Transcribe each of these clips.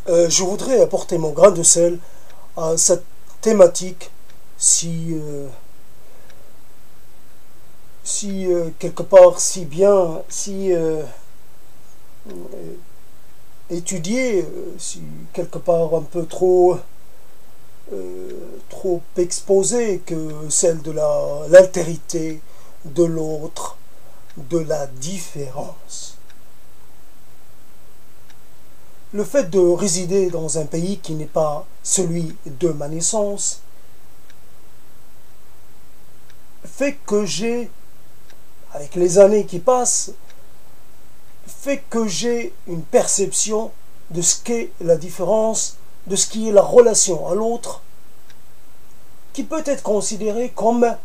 Je voudrais apporter mon grain de sel à cette thématique si quelque part si bien, si étudiée, si quelque part un peu trop exposée que celle de l'altérité, de l'autre, de la différence. Le fait de résider dans un pays qui n'est pas celui de ma naissance fait que avec les années qui passent, fait que j'ai une perception de ce qu'est la différence, de ce qui est la relation à l'autre, qui peut être considérée comme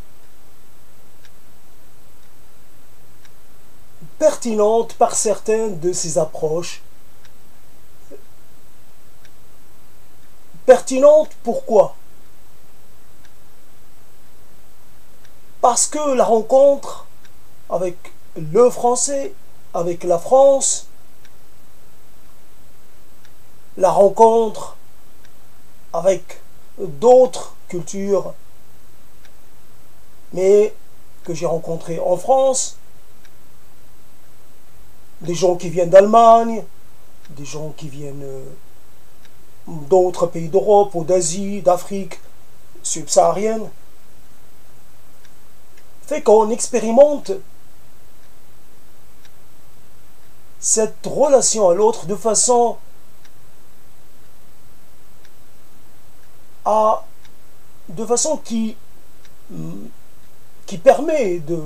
pertinente par certaines de ces approches. Pertinente, pourquoi? Parce que la rencontre avec le français, avec la France, la rencontre avec d'autres cultures, mais que j'ai rencontrées en France, des gens qui viennent d'Allemagne, des gens qui viennent d'autres pays d'Europe ou d'Asie, d'Afrique subsaharienne, fait qu'on expérimente cette relation à l'autre de façon qui permet de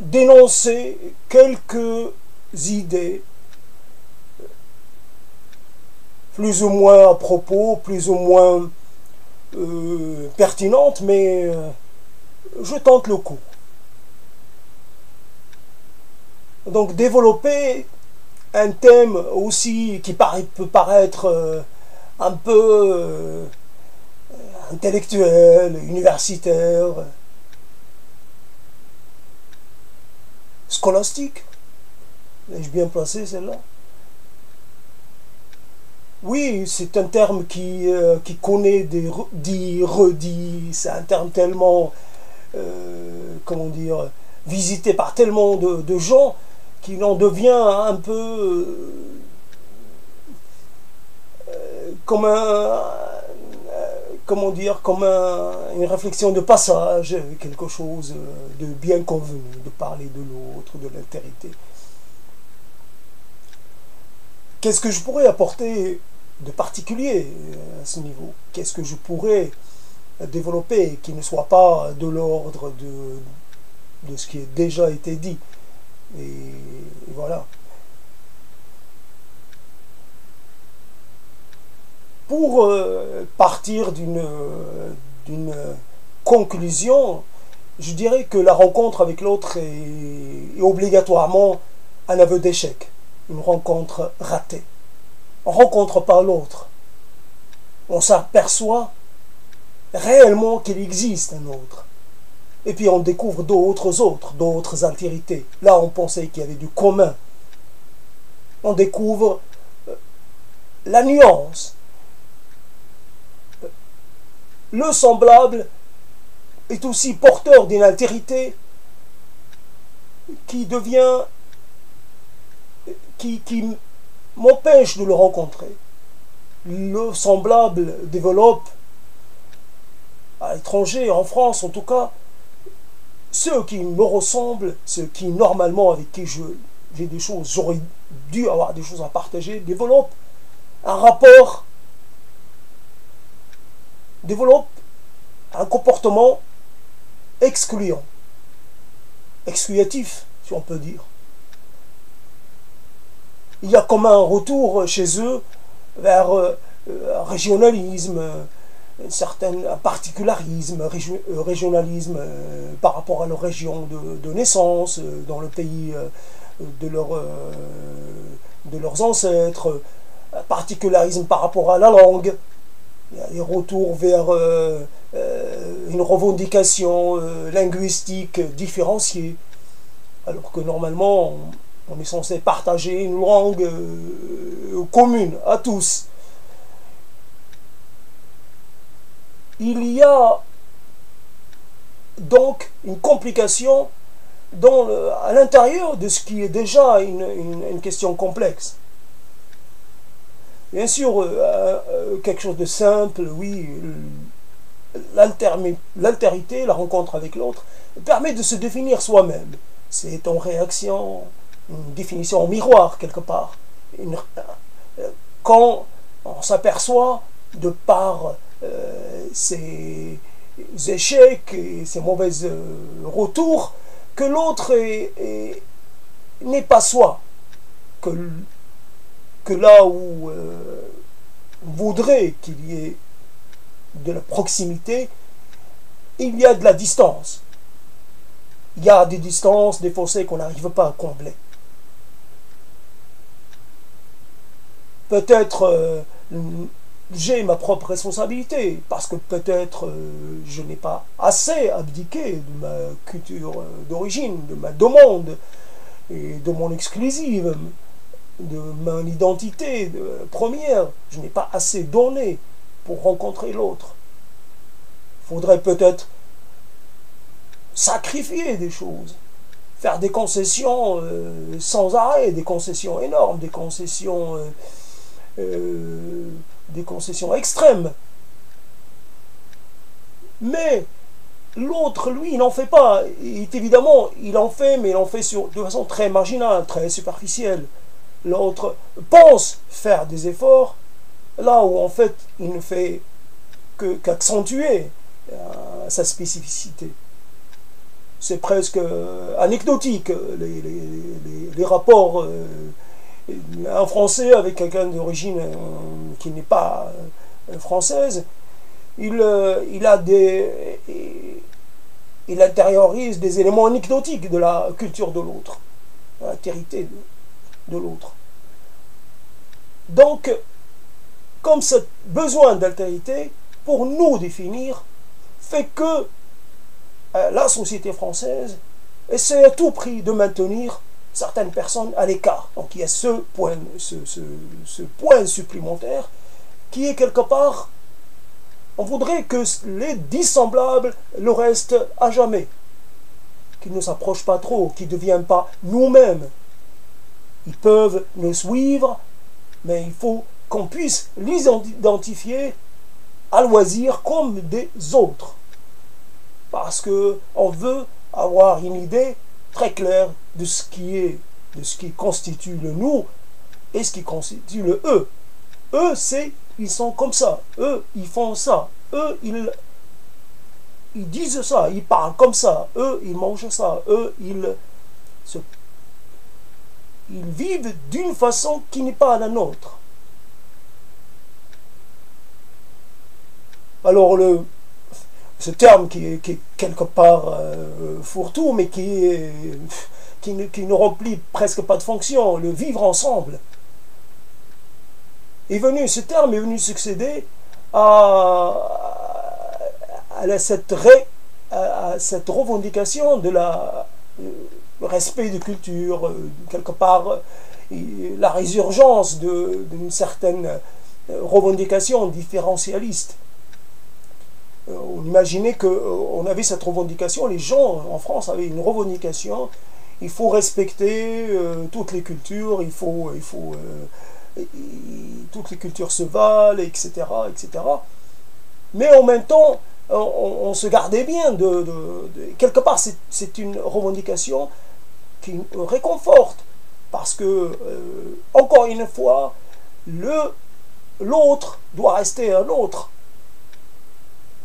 d'énoncer quelques idées plus ou moins à propos, plus ou moins pertinentes, mais je tente le coup. Donc développer un thème aussi qui peut paraître un peu intellectuel, universitaire, scolastique. L'ai-je bien placé celle-là? Oui, c'est un terme qui connaît des dits, redits, c'est un terme tellement, comment dire, visité par tellement de gens qu'il en devient un peu comme comment dire, comme une réflexion de passage, quelque chose de bien convenu, de parler de l'autre, de l'altérité. Qu'est-ce que je pourrais apporter de particulier à ce niveau? Qu'est-ce que je pourrais développer qui ne soit pas de l'ordre de ce qui a déjà été dit? Et voilà. Pour partir d'une conclusion, je dirais que la rencontre avec l'autre est obligatoirement un aveu d'échec, une rencontre ratée. On ne rencontre pas l'autre. On s'aperçoit réellement qu'il existe un autre. Et puis on découvre d'autres altérités. Là, on pensait qu'il y avait du commun. On découvre la nuance. Le semblable est aussi porteur d'une altérité qui m'empêche de le rencontrer. Le semblable développe à l'étranger, en France en tout cas, ceux qui me ressemblent, ceux qui normalement avec qui j'ai des choses, j'aurais dû avoir des choses à partager, développent un rapport, développent un comportement excluant, excluatif, si on peut dire. Il y a comme un retour chez eux vers un régionalisme, un particularisme, régionalisme par rapport à leur région de naissance, dans le pays de leurs ancêtres, particularisme par rapport à la langue. Il y a des retours vers une revendication linguistique différenciée, alors que normalement On est censé partager une langue commune à tous. Il y a donc une complication à l'intérieur de ce qui est déjà une question complexe. Bien sûr, quelque chose de simple, oui, l'altérité, la rencontre avec l'autre, permet de se définir soi-même. C'est en réaction, une définition en miroir, quelque part. Quand on s'aperçoit, de par ses échecs et ses mauvais retours, que l'autre n'est pas soi, que là où on voudrait qu'il y ait de la proximité, il y a de la distance. Il y a des distances, des fossés qu'on n'arrive pas à combler. Peut-être j'ai ma propre responsabilité, parce que peut-être je n'ai pas assez abdiqué de ma culture d'origine, de ma demande, et de mon exclusive, de mon identité première. Je n'ai pas assez donné pour rencontrer l'autre. Il faudrait peut-être sacrifier des choses, faire des concessions sans arrêt, des concessions énormes, des concessions extrêmes. Mais l'autre, lui, il n'en fait pas. Et évidemment, il en fait, mais il en fait de façon très marginale, très superficielle. L'autre pense faire des efforts, là où en fait, il ne fait qu'accentuer sa spécificité. C'est presque anecdotique, les rapports un Français avec quelqu'un d'origine qui n'est pas française. Il intériorise des éléments anecdotiques de la culture de l'autre, de l'altérité de l'autre. Donc, comme ce besoin d'altérité, pour nous définir, fait que la société française essaie à tout prix de maintenir certaines personnes à l'écart. Donc il y a ce point supplémentaire qui est quelque part, on voudrait que les dissemblables le restent à jamais, qu'ils ne s'approchent pas trop, qu'ils ne deviennent pas nous-mêmes. Ils peuvent nous suivre, mais il faut qu'on puisse les identifier à loisir comme des autres. Parce qu'on veut avoir une idée très claire de ce qui constitue le nous et ce qui constitue le eux. Eux, ils sont comme ça. Eux, ils font ça. Eux, ils disent ça. Ils parlent comme ça. Eux, ils mangent ça. Eux, ils vivent d'une façon qui n'est pas la nôtre. Alors, ce terme qui est quelque part fourre-tout, mais qui ne remplit presque pas de fonction, le vivre ensemble, ce terme est venu succéder à cette revendication de le respect de culture, quelque part la résurgence d'une certaine revendication différentialiste. On imaginait qu'on avait cette revendication, les gens en France avaient une revendication, il faut respecter toutes les cultures, toutes les cultures se valent, etc., etc. Mais en même temps, on se gardait bien quelque part, c'est une revendication qui réconforte, parce que, encore une fois, l'autre doit rester un autre.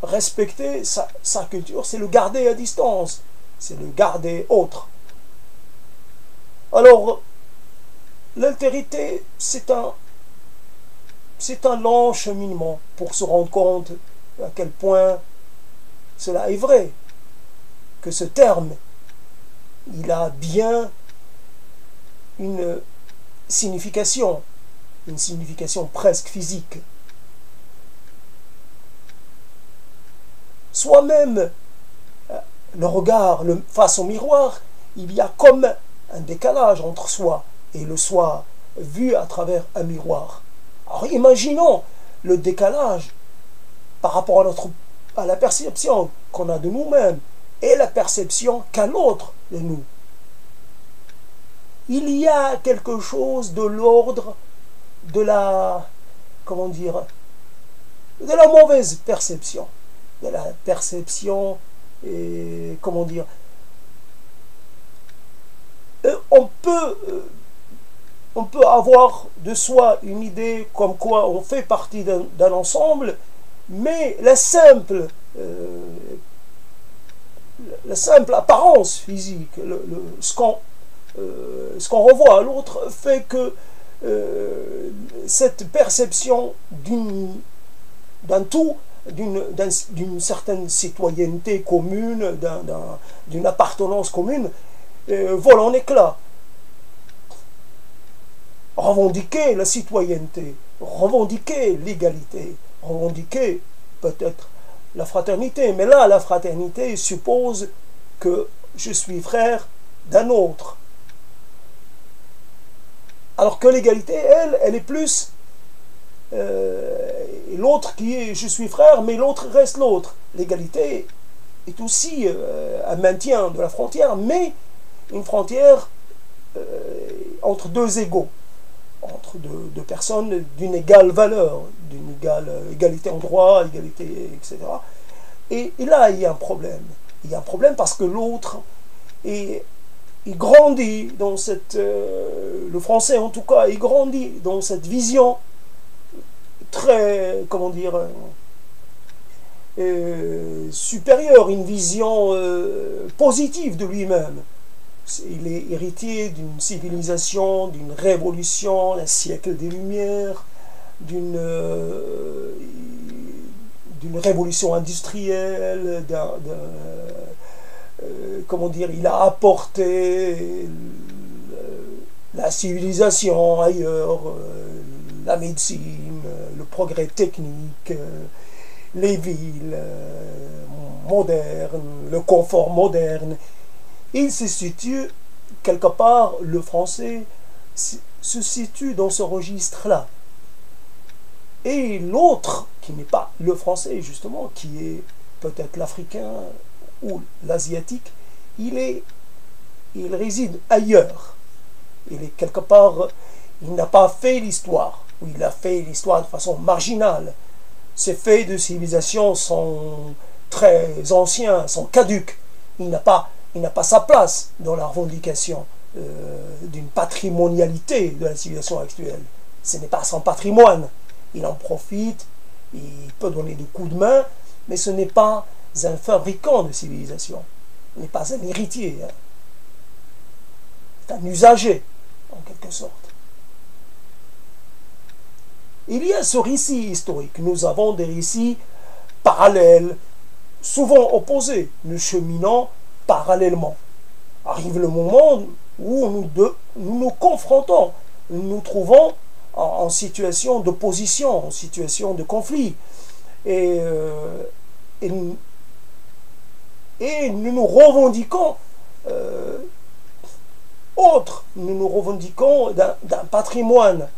Respecter sa culture, c'est le garder à distance, c'est le garder autre. Alors, l'altérité, c'est un long cheminement pour se rendre compte à quel point cela est vrai, que ce terme, il a bien une signification presque physique. Soi-même, le regard face au miroir, il y a comme un décalage entre soi et le soi vu à travers un miroir. Alors imaginons le décalage par rapport à la perception qu'on a de nous-mêmes et la perception qu'a l'autre de nous. Il y a quelque chose de l'ordre de la, comment dire, de la mauvaise perception, de la perception, et, comment dire, on peut avoir de soi une idée comme quoi on fait partie d'un ensemble, mais la simple apparence physique, ce qu'on revoit à l'autre fait que cette perception d'un tout, d'une certaine citoyenneté commune, d'une appartenance commune, vole en éclats. Revendiquer la citoyenneté, revendiquer l'égalité, revendiquer peut-être la fraternité, mais là la fraternité suppose que je suis frère d'un autre. Alors que l'égalité, elle est plus l'autre qui est je suis frère, mais l'autre reste l'autre. L'égalité est aussi un maintien de la frontière, mais une frontière entre deux égaux, entre deux personnes d'une égale valeur, d'une égalité en droit, égalité, etc. Et là, il y a un problème. Il y a un problème parce que l'autre il grandit dans cette... le français, en tout cas, il grandit dans cette vision très, comment dire, supérieure, une vision positive de lui-même. Il est héritier d'une civilisation, d'une révolution, d'un siècle des Lumières, d'une révolution industrielle, comment dire, il a apporté la civilisation ailleurs, la médecine, le progrès technique, les villes modernes, le confort moderne. Il se situe, quelque part, le français se situe dans ce registre-là. Et l'autre, qui n'est pas le français, justement, qui est peut-être l'africain ou l'asiatique, il réside ailleurs. Il est quelque part, il n'a pas fait l'histoire, ou il a fait l'histoire de façon marginale. Ces faits de civilisation sont très anciens, sont caducs. Il n'a pas sa place dans la revendication d'une patrimonialité de la civilisation actuelle. Ce n'est pas son patrimoine. Il en profite, il peut donner des coups de main, mais ce n'est pas un fabricant de civilisation. Il n'est pas un héritier. Hein. C'est un usager, en quelque sorte. Il y a ce récit historique. Nous avons des récits parallèles, souvent opposés. Nous cheminons parallèlement. Arrive le moment où nous confrontons, nous nous trouvons en situation d'opposition, en situation de conflit. Et nous nous revendiquons autre, nous nous revendiquons d'un patrimoine.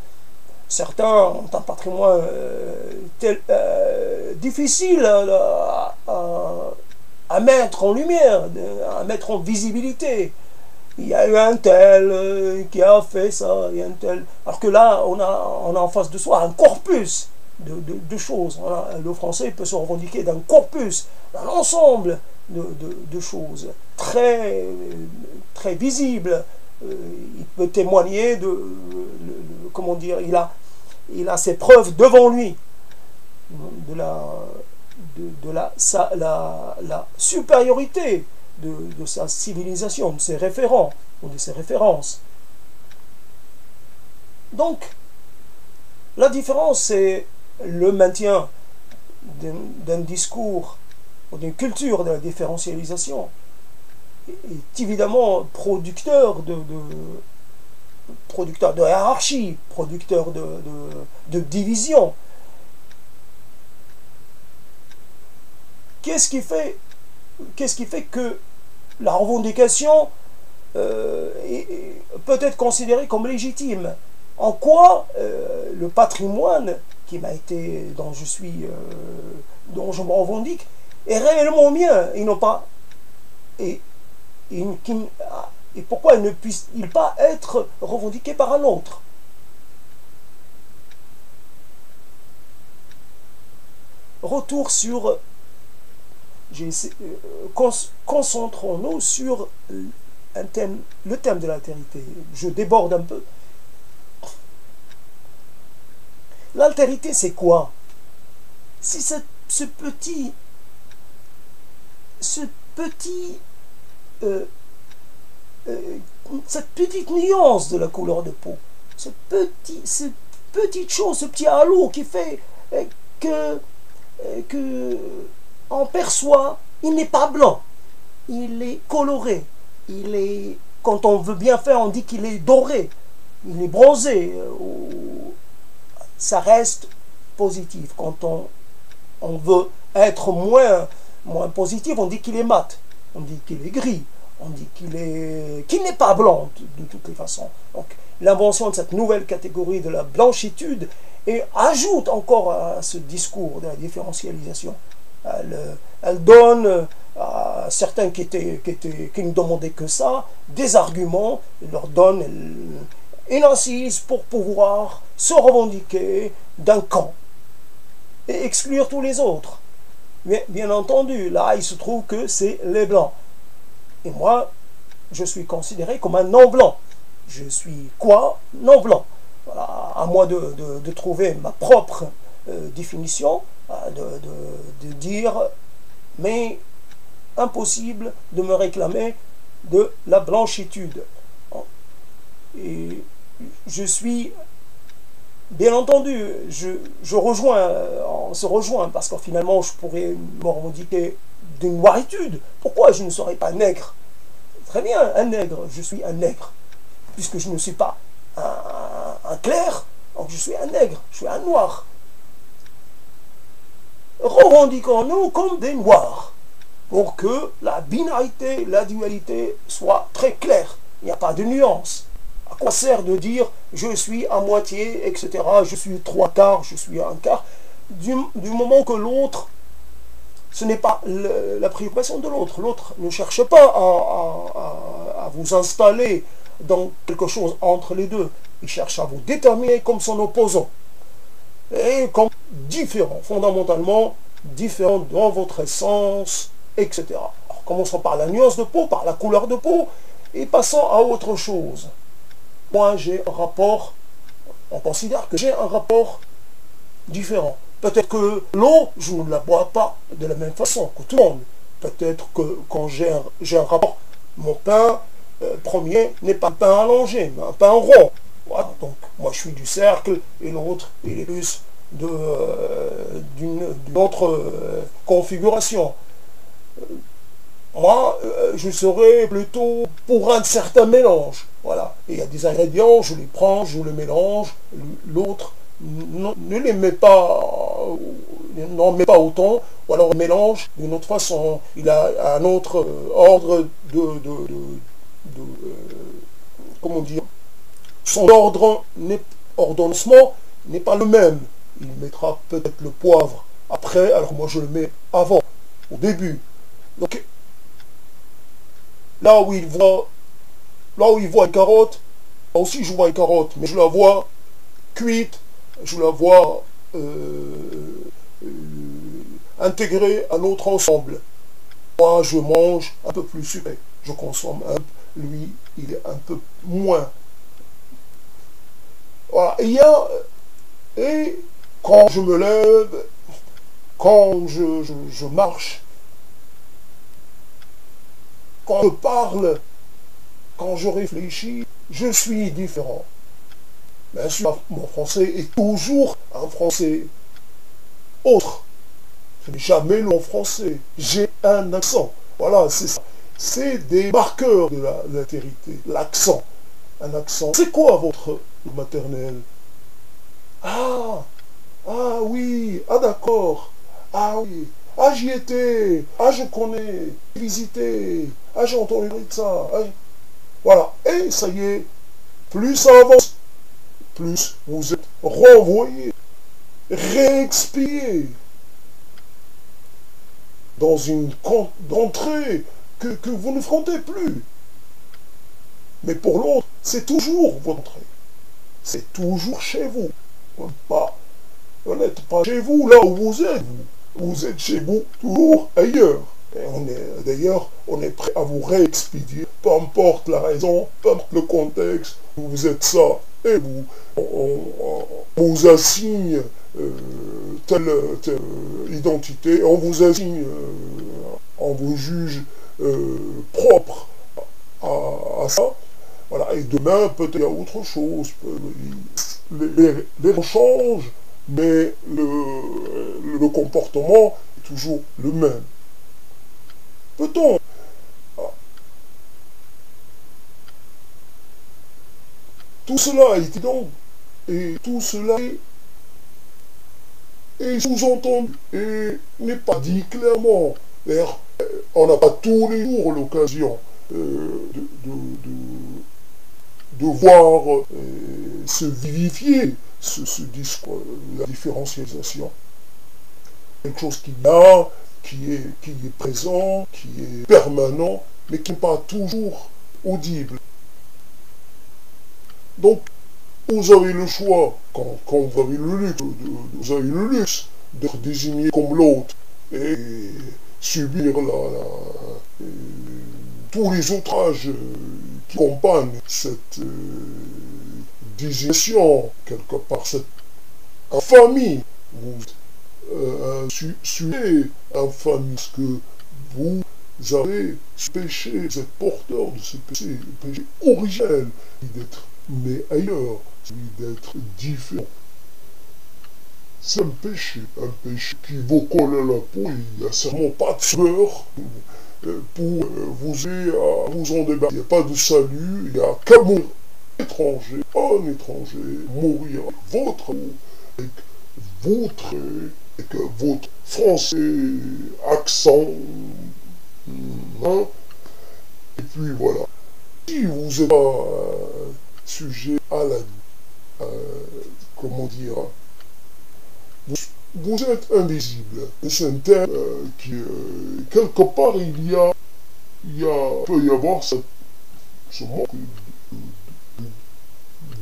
Certains ont un patrimoine difficile à mettre en lumière, à mettre en visibilité. Il y a eu un tel qui a fait ça, il y a un tel. Alors que là, on a en face de soi un corpus de choses. Le français peut se revendiquer d'un corpus, d'un ensemble de choses très, très visibles. Il peut témoigner comment dire, il a ses preuves devant lui de la supériorité de sa civilisation, de ses référents ou de ses références. Donc, la différence, c'est le maintien d'un discours ou d'une culture de la différentialisation est évidemment producteur de hiérarchie, producteur de division. Qu'est-ce qui fait que la revendication peut être considéré comme légitime. En quoi le patrimoine qui m'a été, dont je me revendique, est réellement mien et non pas et pourquoi il ne puisse-t-il pas être revendiqué par un autre? Retour sur... Concentrons-nous sur le thème de l'altérité. Je déborde un peu. L'altérité, c'est quoi? C'est cette petite nuance de la couleur de peau, cette petite chose, ce petit halo qui fait que on perçoit, il n'est pas blanc, il est coloré, quand on veut bien faire, on dit qu'il est doré, il est bronzé, ça reste positif. Quand on veut être moins positif, on dit qu'il est mat, on dit qu'il est gris, on dit qu'il n'est pas blanc de toutes les façons. Donc l'invention de cette nouvelle catégorie de la blanchitude et ajoute encore à ce discours de la différentialisation. Elle donne à certains qui ne demandaient que ça des arguments, elle leur donne une assise pour pouvoir se revendiquer d'un camp et exclure tous les autres. Mais bien entendu, là il se trouve que c'est les blancs. Et moi, je suis considéré comme un non-blanc. Je suis quoi? Non-blanc. Voilà, à moi de trouver ma propre définition, de dire, mais impossible de me réclamer de la blanchitude. Et je suis, bien entendu, on se rejoint, parce que finalement je pourrais me revendiquer d'une noiritude. Pourquoi je ne serais pas nègre? Très bien, un nègre, je suis un nègre, puisque je ne suis pas un clair, donc je suis un nègre, je suis un noir. Revendiquons-nous comme des noirs, pour que la binarité, la dualité soit très claire. Il n'y a pas de nuance. À quoi sert de dire je suis à moitié, etc., je suis trois quarts, je suis un quart, du moment que l'autre, ce n'est pas la préoccupation de l'autre. L'autre ne cherche pas à vous installer dans quelque chose entre les deux. Il cherche à vous déterminer comme son opposant. Et comme différent, fondamentalement différent dans votre essence, etc. Alors, commençons par la nuance de peau, par la couleur de peau, et passons à autre chose. Moi, j'ai un rapport, on considère que j'ai un rapport différent. Peut-être que l'eau, je ne la bois pas de la même façon que tout le monde. Peut-être que quand j'ai un rapport, mon pain premier n'est pas un pain allongé, mais un pain rond. Voilà, donc moi je suis du cercle et l'autre il est plus d'une autre configuration. Moi je serais plutôt pour un certain mélange. Voilà, et il y a des ingrédients, je les prends, je les mélange, l'autre ne les met pas, n'en met pas autant, ou alors mélange d'une autre façon. Il a un autre ordre comment dire, son ordonnancement n'est pas le même. Il mettra peut-être le poivre après, alors moi je le mets avant, au début. Donc là où il voit une carotte, là aussi je vois une carotte, mais je la vois cuite, je la vois intégrée à notre ensemble. Moi je mange un peu plus sucré, je consomme un peu, lui il est un peu moins. Voilà, et quand je me lève, quand je marche, quand je parle, quand je réfléchis, je suis différent. Bien sûr, mon français est toujours un français autre. Ce n'est jamais le français. J'ai un accent. Voilà, c'est ça. C'est des marqueurs de l'altérité. L'accent. Un accent. C'est quoi votre maternelle? Ah oui, ah d'accord, ah oui, ah j'y étais, ah je connais, j'ai visité, ah j'ai entendu parler de ça. Ah, voilà. Et ça y est, plus ça avance, plus vous êtes renvoyé, réexpédié dans une entrée que vous ne frontez plus. Mais pour l'autre, c'est toujours votre entrée. C'est toujours chez vous. Vous n'êtes pas chez vous là où vous êtes. Vous êtes chez vous toujours ailleurs. Et d'ailleurs, on est prêt à vous réexpédier, peu importe la raison, peu importe le contexte, vous êtes ça, et on vous assigne telle identité, on vous assigne, on vous juge propre à ça. Voilà, et demain, peut-être il y a autre chose. Les gens changent, mais le comportement est toujours le même. Peut-on tout cela est évident, et tout cela est sous-entendu, et n'est pas dit clairement. D'ailleurs, on n'a pas tous les jours l'occasion de voir se vivifier ce discours, la différenciation. Quelque chose qui est présent, qui est permanent, mais qui n'est pas toujours audible. Donc, vous avez le choix, quand vous avez le luxe d'être désigné comme l'autre et subir tous les outrages qui accompagnent cette désignation, quelque part, cette infamie. Vous suivez infamie, parce que vous avez ce péché, vous êtes porteur de ce péché, le péché originel, d'être né ailleurs, celui d'être différent. C'est un péché qui vous colle à la peau, il n'y a certainement pas de sueur pour vous aider à vous en débarrasser. Il n'y a pas de salut, il n'y a qu'à mourir étranger, un étranger, mourir avec votre français accent, hein, et puis voilà. Si vous êtes pas sujet à la comment dire, vous êtes invisible. C'est un terme qui, quelque part, peut y avoir ce manque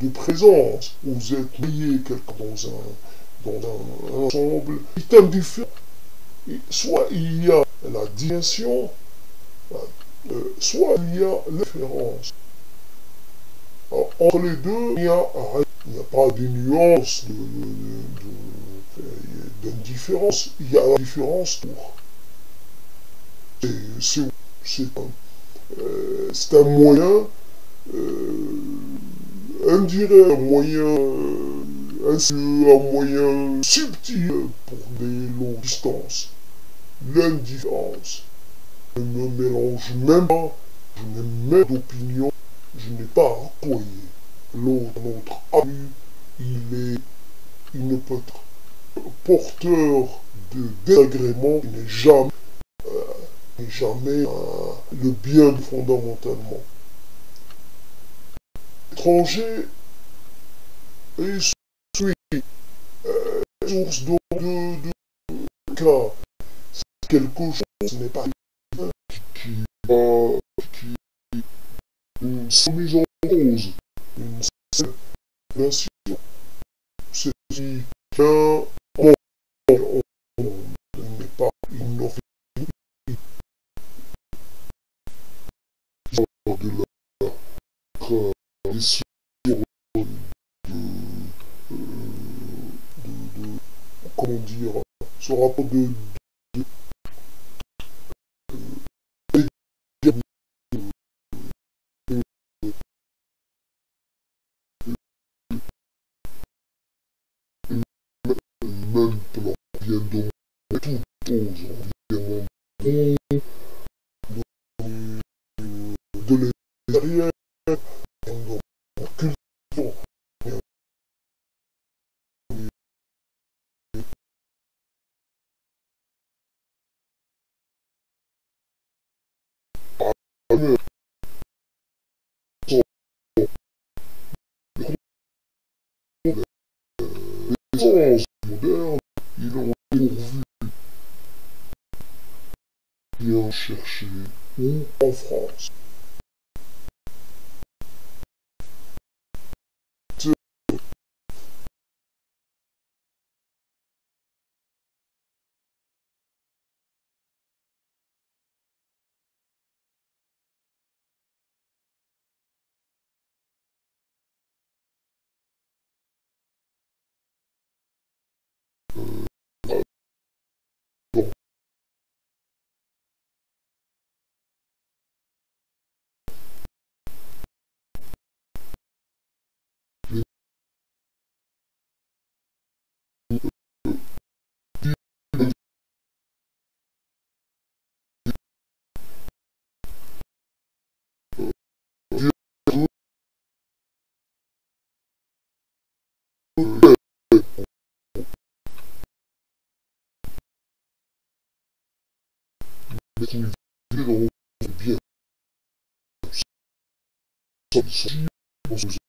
de présence. Vous êtes lié dans un ensemble d'items différents. Soit il y a la dimension, soit il y a l'inférence. Entre les deux, il n'y a pas de nuance d'indifférence. Il y a la différence pour. C'est un moyen indirect, un moyen subtil pour des longues distances. L'indifférence. Je ne me mélange même pas, je n'ai même d'opinion, je n'ai pas à employer. Notre ami, il ne peut être porteur de désagrément, il n'est jamais le bien fondamentalement. L'étranger est source de cas. C'est quelque chose, ce n'est pas qui une mise en cause, une nation. C'est qui vient on n'est pas innovatif de la tradition comment dire, ce rapport même plan vient de tout pose, de l'extérieur, culture, sens modernes, ils ont pourvu bien chercher ou en France. Mais qui vivent dans bien, ça